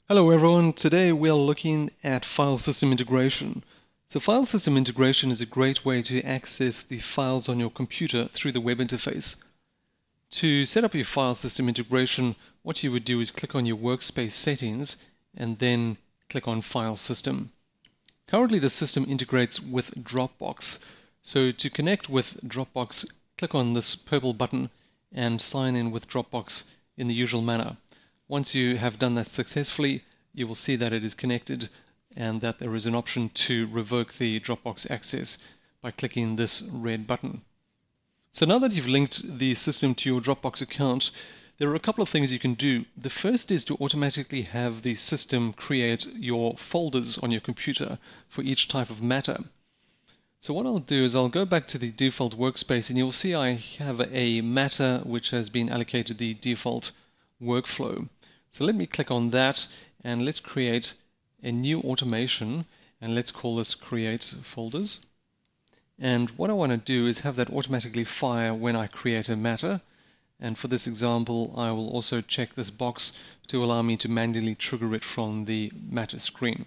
Hello everyone, today we are looking at file system integration. So file system integration is a great way to access the files on your computer through the web interface. To set up your file system integration, what you would do is click on your workspace settings and then click on File System. Currently the system integrates with Dropbox. So to connect with Dropbox, click on this purple button and sign in with Dropbox in the usual manner. Once you have done that successfully, you will see that it is connected and that there is an option to revoke the Dropbox access by clicking this red button. So now that you've linked the system to your Dropbox account, there are a couple of things you can do. The first is to automatically have the system create your folders on your computer for each type of matter. So what I'll do is I'll go back to the default workspace and you'll see I have a matter which has been allocated the default workflow. So let me click on that and let's create a new automation and let's call this create folders. And what I want to do is have that automatically fire when I create a matter. And for this example, I will also check this box to allow me to manually trigger it from the matter screen.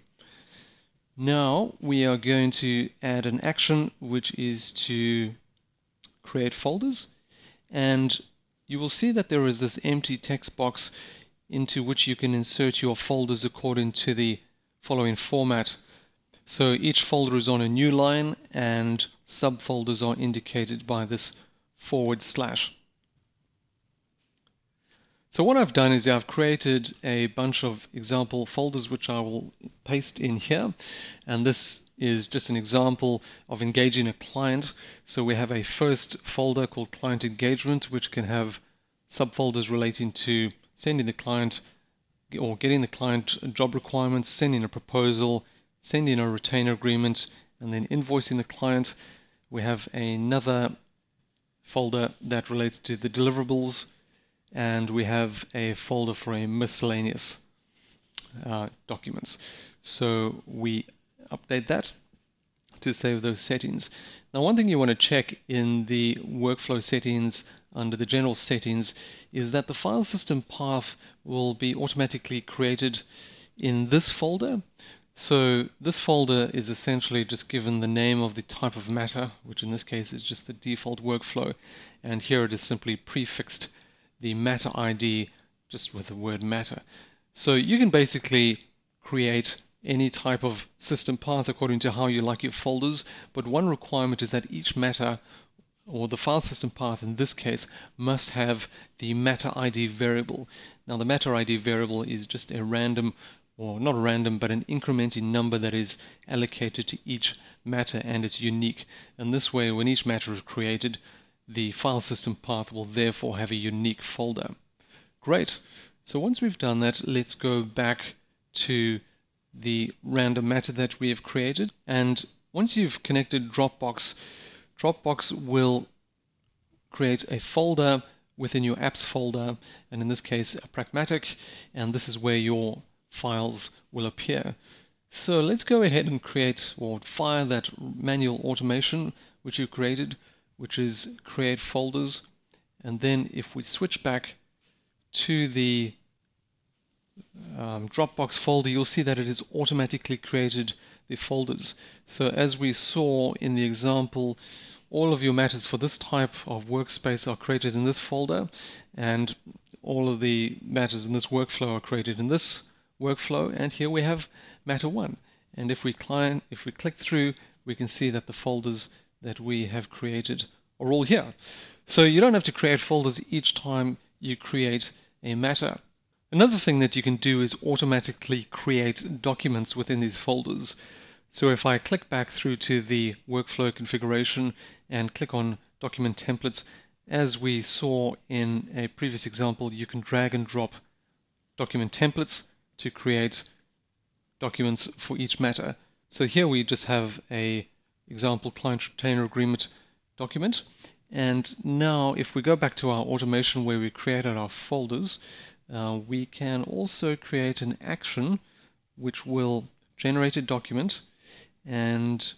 Now we are going to add an action which is to create folders, and you will see that there is this empty text box into which you can insert your folders according to the following format. So each folder is on a new line and subfolders are indicated by this /. So what I've done is I've created a bunch of example folders which I will paste in here, and this is just an example of engaging a client. So we have a first folder called client engagement, which can have subfolders relating to sending the client or getting the client job requirements, sending a proposal, sending a retainer agreement, and then invoicing the client. We have another folder that relates to the deliverables, and we have a folder for a miscellaneous documents. So we update that to save those settings. Now one thing you want to check in the workflow settings under the general settings is that the file system path will be automatically created in this folder. So this folder is essentially just given the name of the type of matter, which in this case is just the default workflow, and here it is simply prefixed the matter ID just with the word matter. So you can basically create any type of system path according to how you like your folders, but one requirement is that each matter, or the file system path in this case, must have the matter ID variable. Now the matter ID variable is just a random, or not random, but an incrementing number that is allocated to each matter, and it's unique. And this way, when each matter is created, the file system path will therefore have a unique folder. Great. So once we've done that, let's go back to the random matter that we have created. And once you've connected Dropbox, Dropbox will create a folder within your apps folder, and in this case, a pragmatic, and this is where your files will appear. So let's go ahead and create or fire that manual automation which you created, which is create folders. And then if we switch back to the Dropbox folder, you'll see that it has automatically created the folders. So as we saw in the example, all of your matters for this type of workspace are created in this folder, and all of the matters in this workflow are created in this workflow. And here we have matter 1. And if we click through, we can see that the folders that we have created are all here. So you don't have to create folders each time you create a matter. Another thing that you can do is automatically create documents within these folders. So if I click back through to the workflow configuration and click on document templates, as we saw in a previous example, you can drag and drop document templates to create documents for each matter. So here we just have a example client retainer agreement document. And now if we go back to our automation where we created our folders, we can also create an action which will generate a document, and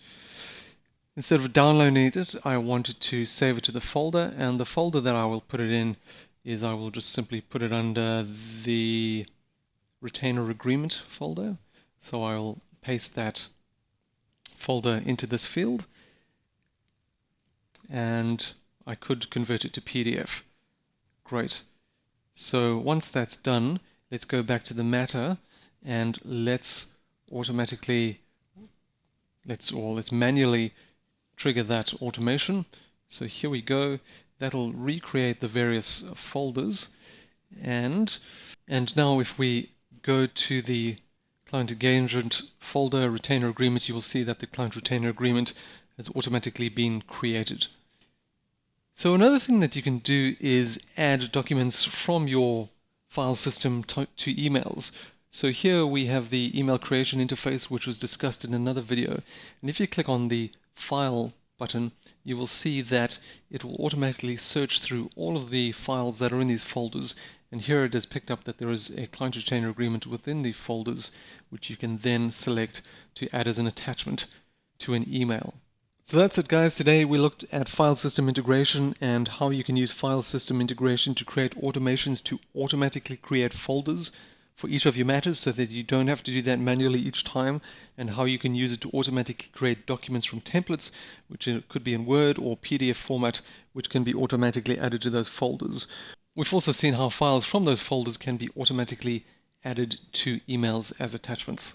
instead of downloading it, I wanted to save it to the folder, and the folder that I will put it in is I will just simply put it under the retainer agreement folder. So I'll paste that folder into this field, and I could convert it to PDF. Great. So once that's done, let's go back to the matter and let's manually trigger that automation. So here we go. That'll recreate the various folders, and now if we go to the client engagement folder retainer agreement, you will see that the client retainer agreement has automatically been created. So another thing that you can do is add documents from your file system to emails. So here we have the email creation interface, which was discussed in another video. And if you click on the File button, you will see that it will automatically search through all of the files that are in these folders. And here it has picked up that there is a client retainer agreement within the folders, which you can then select to add as an attachment to an email. So that's it, guys. Today we looked at file system integration and how you can use file system integration to create automations to automatically create folders for each of your matters so that you don't have to do that manually each time, and how you can use it to automatically create documents from templates, which could be in Word or PDF format, which can be automatically added to those folders. We've also seen how files from those folders can be automatically added to emails as attachments.